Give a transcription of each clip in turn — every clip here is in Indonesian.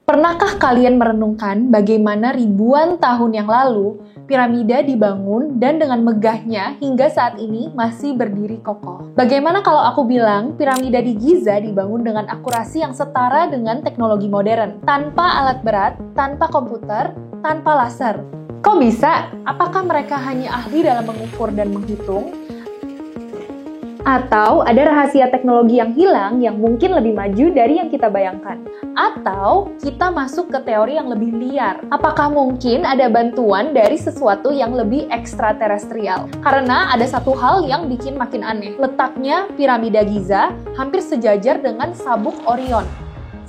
Pernahkah kalian merenungkan bagaimana ribuan tahun yang lalu piramida dibangun dan dengan megahnya hingga saat ini masih berdiri kokoh? Bagaimana kalau aku bilang piramida di Giza dibangun dengan akurasi yang setara dengan teknologi modern, tanpa alat berat, tanpa komputer, tanpa laser? Kok bisa? Apakah mereka hanya ahli dalam mengukur dan menghitung? Atau ada rahasia teknologi yang hilang yang mungkin lebih maju dari yang kita bayangkan? Atau kita masuk ke teori yang lebih liar? Apakah mungkin ada bantuan dari sesuatu yang lebih ekstraterestrial? Karena ada satu hal yang bikin makin aneh. Letaknya piramida Giza hampir sejajar dengan sabuk Orion.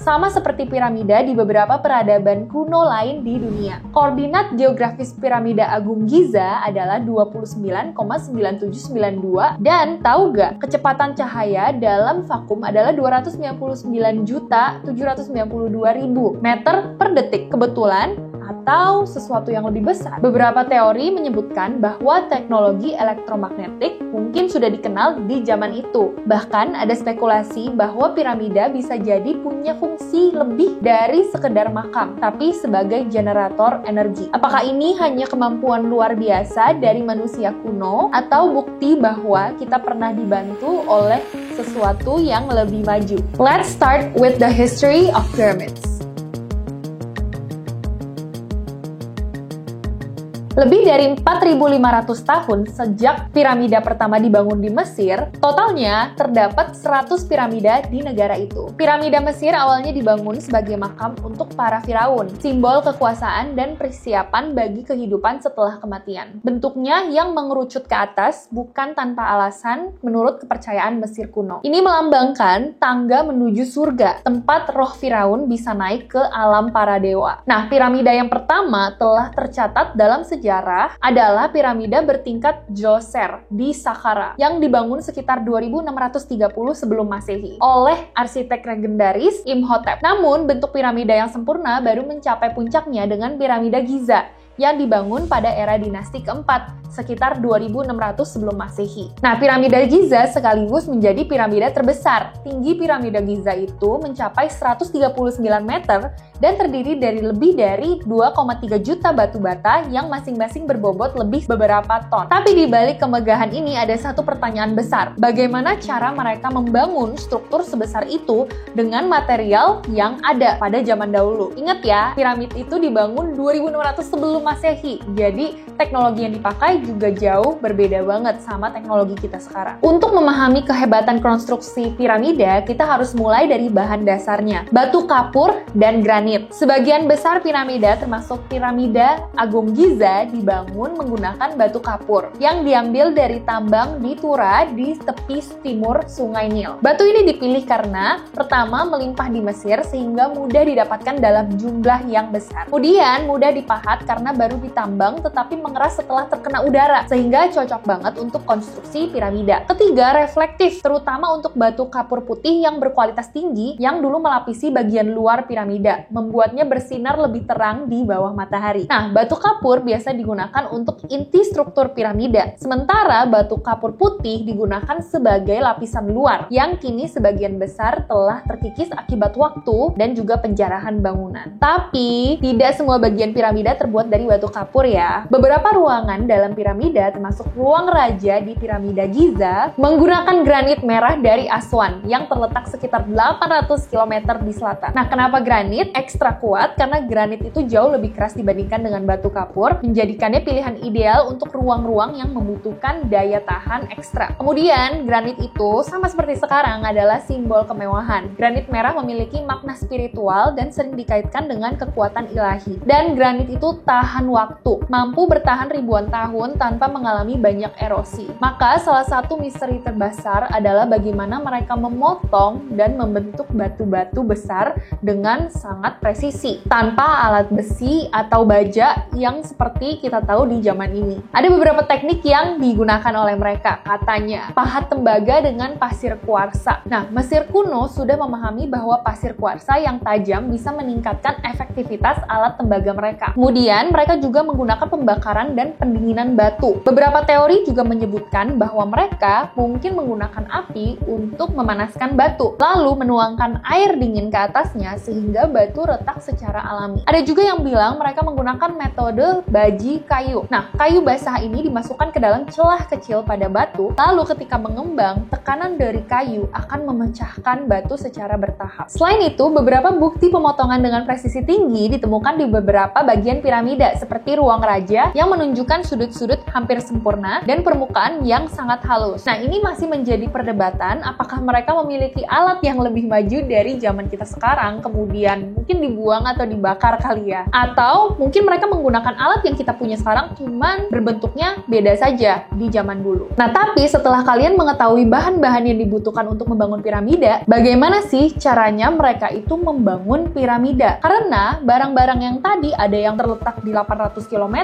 Sama seperti piramida di beberapa peradaban kuno lain di dunia. Koordinat geografis piramida Agung Giza adalah 29,9792 dan tahu gak, kecepatan cahaya dalam vakum adalah 299.792.000 meter per detik. Kebetulan atau sesuatu yang lebih besar. Beberapa teori menyebutkan bahwa teknologi elektromagnetik mungkin sudah dikenal di zaman itu. Bahkan ada spekulasi bahwa piramida bisa jadi punya fungsi lebih dari sekedar makam, tapi sebagai generator energi. Apakah ini hanya kemampuan luar biasa dari manusia kuno atau bukti bahwa kita pernah dibantu oleh sesuatu yang lebih maju? Let's start with the history of pyramids. Lebih dari 4.500 tahun sejak piramida pertama dibangun di Mesir, totalnya terdapat 100 piramida di negara itu. Piramida Mesir awalnya dibangun sebagai makam untuk para firaun, simbol kekuasaan dan persiapan bagi kehidupan setelah kematian. Bentuknya yang mengerucut ke atas bukan tanpa alasan menurut kepercayaan Mesir kuno. Ini melambangkan tangga menuju surga, tempat roh firaun bisa naik ke alam para dewa. Nah, piramida yang pertama telah tercatat dalam sejarah adalah piramida bertingkat Djoser di Saqqara yang dibangun sekitar 2630 sebelum Masehi oleh arsitek legendaris Imhotep. Namun, bentuk piramida yang sempurna baru mencapai puncaknya dengan piramida Giza yang dibangun pada era dinasti keempat, sekitar 2600 sebelum Masehi. Nah, piramida Giza sekaligus menjadi piramida terbesar. Tinggi piramida Giza itu mencapai 139 meter dan terdiri dari lebih dari 2,3 juta batu bata yang masing-masing berbobot lebih beberapa ton. Tapi di balik kemegahan ini ada satu pertanyaan besar. Bagaimana cara mereka membangun struktur sebesar itu dengan material yang ada pada zaman dahulu? Ingat ya, piramid itu dibangun 2600 sebelum Masehi. Jadi, teknologi yang dipakai juga jauh berbeda banget sama teknologi kita sekarang. Untuk memahami kehebatan konstruksi piramida, kita harus mulai dari bahan dasarnya, batu kapur dan granit. Sebagian besar piramida termasuk piramida Agung Giza dibangun menggunakan batu kapur yang diambil dari tambang di Tura di tepi timur Sungai Nil. Batu ini dipilih karena pertama melimpah di Mesir sehingga mudah didapatkan dalam jumlah yang besar. Kemudian mudah dipahat karena baru ditambang tetapi mengeras setelah terkena udara, sehingga cocok banget untuk konstruksi piramida. Ketiga, reflektif, terutama untuk batu kapur putih yang berkualitas tinggi yang dulu melapisi bagian luar piramida, membuatnya bersinar lebih terang di bawah matahari. Nah, batu kapur biasa digunakan untuk inti struktur piramida, sementara batu kapur putih digunakan sebagai lapisan luar, yang kini sebagian besar telah terkikis akibat waktu dan juga penjarahan bangunan. Tapi, tidak semua bagian piramida terbuat dari batu kapur ya. Beberapa ruangan dalam piramida, termasuk ruang raja di piramida Giza, menggunakan granit merah dari Aswan yang terletak sekitar 800 km di selatan. Nah, kenapa granit ekstra kuat? Karena granit itu jauh lebih keras dibandingkan dengan batu kapur, menjadikannya pilihan ideal untuk ruang-ruang yang membutuhkan daya tahan ekstra. Kemudian, granit itu sama seperti sekarang adalah simbol kemewahan. Granit merah memiliki makna spiritual dan sering dikaitkan dengan kekuatan ilahi. Dan granit itu tahan waktu, mampu bertahan ribuan tahun tanpa mengalami banyak erosi. Maka salah satu misteri terbesar adalah bagaimana mereka memotong dan membentuk batu-batu besar dengan sangat presisi, tanpa alat besi atau baja yang seperti kita tahu di zaman ini. Ada beberapa teknik yang digunakan oleh mereka, katanya pahat tembaga dengan pasir kuarsa. Nah, Mesir kuno sudah memahami bahwa pasir kuarsa yang tajam bisa meningkatkan efektivitas alat tembaga mereka. Kemudian mereka juga menggunakan pembakaran dan pendinginan batu. Beberapa teori juga menyebutkan bahwa mereka mungkin menggunakan api untuk memanaskan batu, lalu menuangkan air dingin ke atasnya sehingga batu retak secara alami. Ada juga yang bilang mereka menggunakan metode baji kayu. Nah, kayu basah ini dimasukkan ke dalam celah kecil pada batu, lalu ketika mengembang, tekanan dari kayu akan memecahkan batu secara bertahap. Selain itu, beberapa bukti pemotongan dengan presisi tinggi ditemukan di beberapa bagian piramida, seperti ruang raja yang menunjukkan sudut-sudut hampir sempurna dan permukaan yang sangat halus. Nah, ini masih menjadi perdebatan apakah mereka memiliki alat yang lebih maju dari zaman kita sekarang, kemudian mungkin dibuang atau dibakar kali ya. Atau mungkin mereka menggunakan alat yang kita punya sekarang, cuman berbentuknya beda saja di zaman dulu. Nah, tapi setelah kalian mengetahui bahan-bahan yang dibutuhkan untuk membangun piramida, bagaimana sih caranya mereka itu membangun piramida? Karena barang-barang yang tadi ada yang terletak di 800 km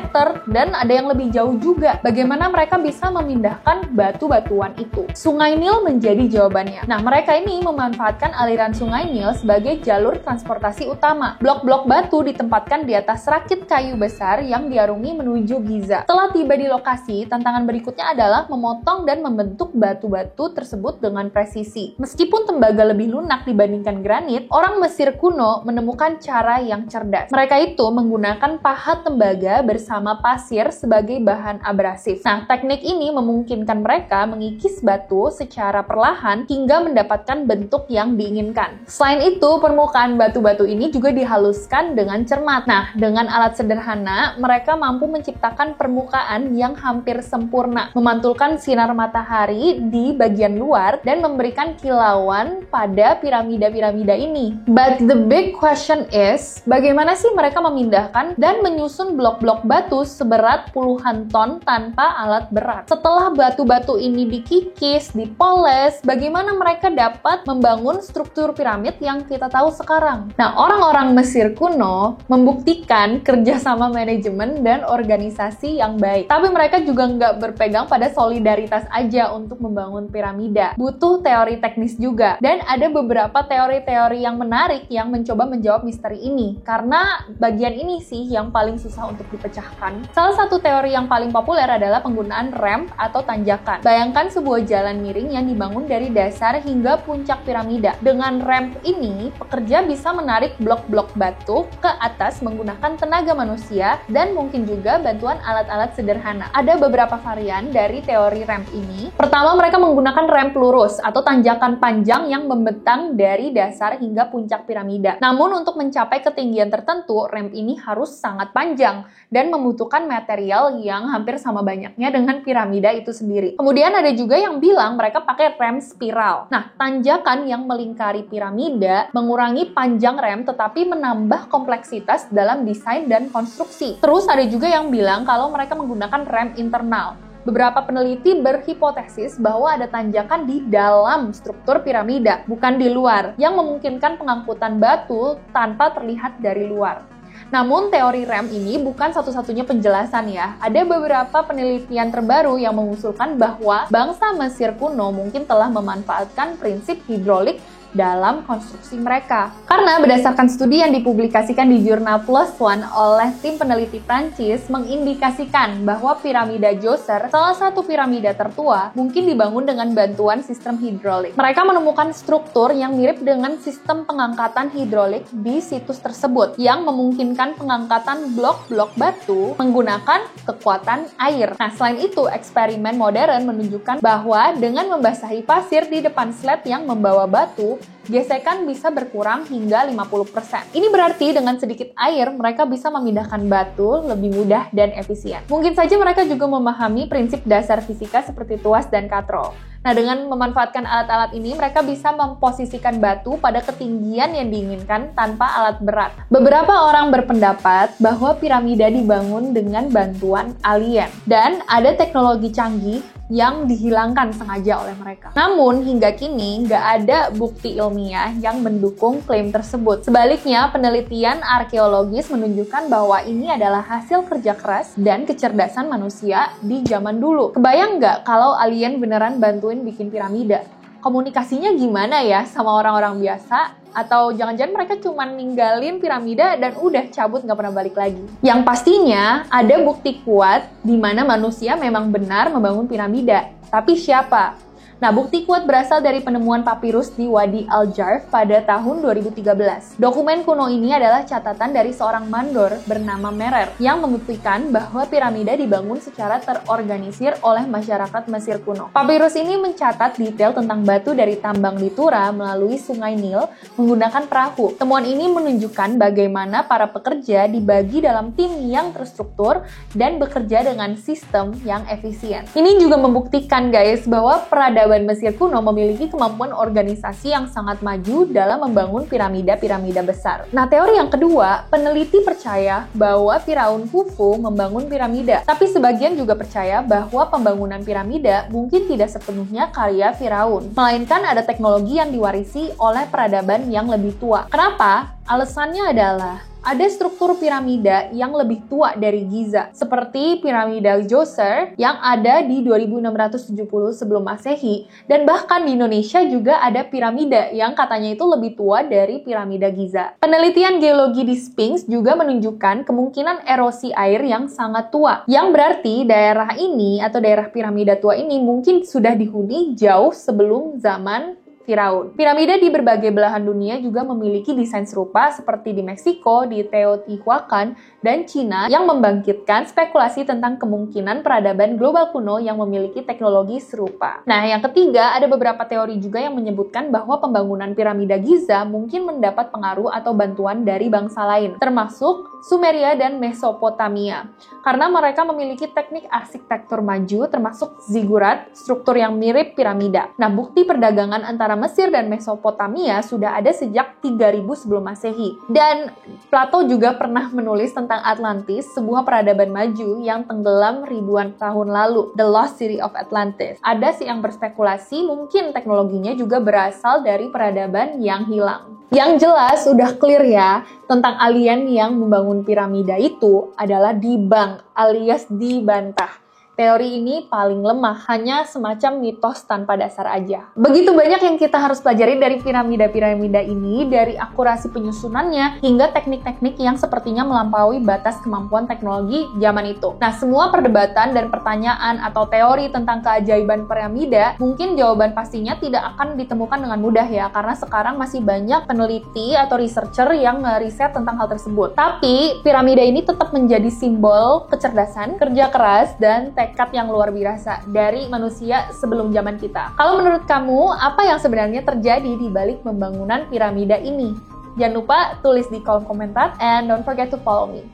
dan ada yang lebih jauh juga. Bagaimana mereka bisa memindahkan batu-batuan itu? Sungai Nil menjadi jawabannya. Nah, mereka ini memanfaatkan aliran Sungai Nil sebagai jalur transportasi utama. Blok-blok batu ditempatkan di atas rakit kayu besar yang diarungi menuju Giza. Setelah tiba di lokasi, tantangan berikutnya adalah memotong dan membentuk batu-batu tersebut dengan presisi. Meskipun tembaga lebih lunak dibandingkan granit, orang Mesir kuno menemukan cara yang cerdas. Mereka itu menggunakan pahat tembaga bersama pasir sebagai bahan abrasif. Nah, teknik ini memungkinkan mereka mengikis batu secara perlahan hingga mendapatkan bentuk yang diinginkan. Selain itu, permukaan batu-batu ini juga dihaluskan dengan cermat. Nah, dengan alat sederhana, mereka mampu menciptakan permukaan yang hampir sempurna, memantulkan sinar matahari di bagian luar dan memberikan kilauan pada piramida-piramida ini. But the big question is, bagaimana sih mereka memindahkan dan menyusun blok-blok batu seberat puluhan ton tanpa alat berat? Setelah batu-batu ini dikikis, dipoles, bagaimana mereka dapat membangun struktur piramid yang kita tahu sekarang? Nah, orang-orang Mesir kuno membuktikan kerjasama manajemen dan organisasi yang baik. Tapi mereka juga nggak berpegang pada solidaritas aja untuk membangun piramida. Butuh teori teknis juga. Dan ada beberapa teori-teori yang menarik yang mencoba menjawab misteri ini. Karena bagian ini sih yang paling susah untuk dipecahkan. Salah satu teori yang paling populer adalah penggunaan ramp atau tanjakan. Bayangkan sebuah jalan miring yang dibangun dari dasar hingga puncak piramida. Dengan ramp ini, pekerja bisa menarik blok-blok batu ke atas menggunakan tenaga manusia dan mungkin juga bantuan alat-alat sederhana. Ada beberapa varian dari teori ramp ini. Pertama, mereka menggunakan ramp lurus atau tanjakan panjang yang membentang dari dasar hingga puncak piramida. Namun untuk mencapai ketinggian tertentu, ramp ini harus sangat panjang dan membutuhkan material yang hampir sama banyaknya dengan piramida itu sendiri. Kemudian ada juga yang bilang mereka pakai ramp spiral. Nah, tanjakan yang melingkari piramida mengurangi panjang ramp tetapi menambah kompleksitas dalam desain dan konstruksi. Terus ada juga yang bilang kalau mereka menggunakan ramp internal. Beberapa peneliti berhipotesis bahwa ada tanjakan di dalam struktur piramida, bukan di luar, yang memungkinkan pengangkutan batu tanpa terlihat dari luar. Namun teori ramp ini bukan satu-satunya penjelasan ya. Ada beberapa penelitian terbaru yang mengusulkan bahwa bangsa Mesir kuno mungkin telah memanfaatkan prinsip hidrolik dalam konstruksi mereka. Karena berdasarkan studi yang dipublikasikan di jurnal PLOS ONE oleh tim peneliti Prancis mengindikasikan bahwa piramida Djoser, salah satu piramida tertua, mungkin dibangun dengan bantuan sistem hidrolik. Mereka menemukan struktur yang mirip dengan sistem pengangkatan hidrolik di situs tersebut yang memungkinkan pengangkatan blok-blok batu menggunakan kekuatan air. Nah, selain itu, eksperimen modern menunjukkan bahwa dengan membasahi pasir di depan slab yang membawa batu, gesekan bisa berkurang hingga 50%. Ini berarti dengan sedikit air, mereka bisa memindahkan batu lebih mudah dan efisien. Mungkin saja mereka juga memahami prinsip dasar fisika seperti tuas dan katrol. Nah, dengan memanfaatkan alat-alat ini, mereka bisa memposisikan batu pada ketinggian yang diinginkan tanpa alat berat. Beberapa orang berpendapat bahwa piramida dibangun dengan bantuan alien, dan ada teknologi canggih yang dihilangkan sengaja oleh mereka. Namun, hingga kini nggak ada bukti ilmiah yang mendukung klaim tersebut. Sebaliknya, penelitian arkeologis menunjukkan bahwa ini adalah hasil kerja keras dan kecerdasan manusia di zaman dulu. Kebayang nggak kalau alien beneran bantuin bikin piramida? komunikasinya gimana ya sama orang-orang biasa? Atau jangan-jangan mereka cuma ninggalin piramida dan udah cabut nggak pernah balik lagi? Yang pastinya ada bukti kuat di mana manusia memang benar membangun piramida. Tapi siapa? Nah, bukti kuat berasal dari penemuan papirus di Wadi Al-Jarf pada tahun 2013. Dokumen kuno ini adalah catatan dari seorang mandor bernama Merer yang membuktikan bahwa piramida dibangun secara terorganisir oleh masyarakat Mesir kuno. Papirus ini mencatat detail tentang batu dari tambang di Tura melalui sungai Nil menggunakan perahu. Temuan ini menunjukkan bagaimana para pekerja dibagi dalam tim yang terstruktur dan bekerja dengan sistem yang efisien. Ini juga membuktikan guys bahwa peradaban Mesir kuno memiliki kemampuan organisasi yang sangat maju dalam membangun piramida-piramida besar. Nah, teori yang kedua, peneliti percaya bahwa Firaun Khufu membangun piramida, tapi sebagian juga percaya bahwa pembangunan piramida mungkin tidak sepenuhnya karya Firaun, melainkan ada teknologi yang diwarisi oleh peradaban yang lebih tua. Kenapa? Alasannya adalah ada struktur piramida yang lebih tua dari Giza, seperti piramida Djoser yang ada di 2670 sebelum Masehi, dan bahkan di Indonesia juga ada piramida yang katanya itu lebih tua dari piramida Giza. Penelitian geologi di Sphinx juga menunjukkan kemungkinan erosi air yang sangat tua, yang berarti daerah ini atau daerah piramida tua ini mungkin sudah dihuni jauh sebelum zaman Firaun. Piramida di berbagai belahan dunia juga memiliki desain serupa seperti di Meksiko, di Teotihuacan, dan Cina yang membangkitkan spekulasi tentang kemungkinan peradaban global kuno yang memiliki teknologi serupa. Nah, yang ketiga, ada beberapa teori juga yang menyebutkan bahwa pembangunan piramida Giza mungkin mendapat pengaruh atau bantuan dari bangsa lain, termasuk Sumeria dan Mesopotamia, karena mereka memiliki teknik arsitektur maju termasuk zigurat, struktur yang mirip piramida. Nah, bukti perdagangan antara Mesir dan Mesopotamia sudah ada sejak 3000 sebelum Masehi. Dan Plato juga pernah menulis tentang Atlantis, sebuah peradaban maju yang tenggelam ribuan tahun lalu, The Lost City of Atlantis. Ada sih yang berspekulasi mungkin teknologinya juga berasal dari peradaban yang hilang. Yang jelas udah clear ya, tentang alien yang membangun piramida itu adalah dibunk alias dibantah. Teori ini paling lemah, hanya semacam mitos tanpa dasar aja. Begitu banyak yang kita harus pelajari dari piramida-piramida ini, dari akurasi penyusunannya, hingga teknik-teknik yang sepertinya melampaui batas kemampuan teknologi zaman itu. Nah, semua perdebatan dan pertanyaan atau teori tentang keajaiban piramida, mungkin jawaban pastinya tidak akan ditemukan dengan mudah ya, karena sekarang masih banyak peneliti atau researcher yang ngeriset tentang hal tersebut. Tapi, piramida ini tetap menjadi simbol kecerdasan, kerja keras, dan tekad yang luar biasa dari manusia sebelum zaman kita. Kalau menurut kamu, apa yang sebenarnya terjadi di balik pembangunan piramida ini? Jangan lupa tulis di kolom komentar and don't forget to follow me.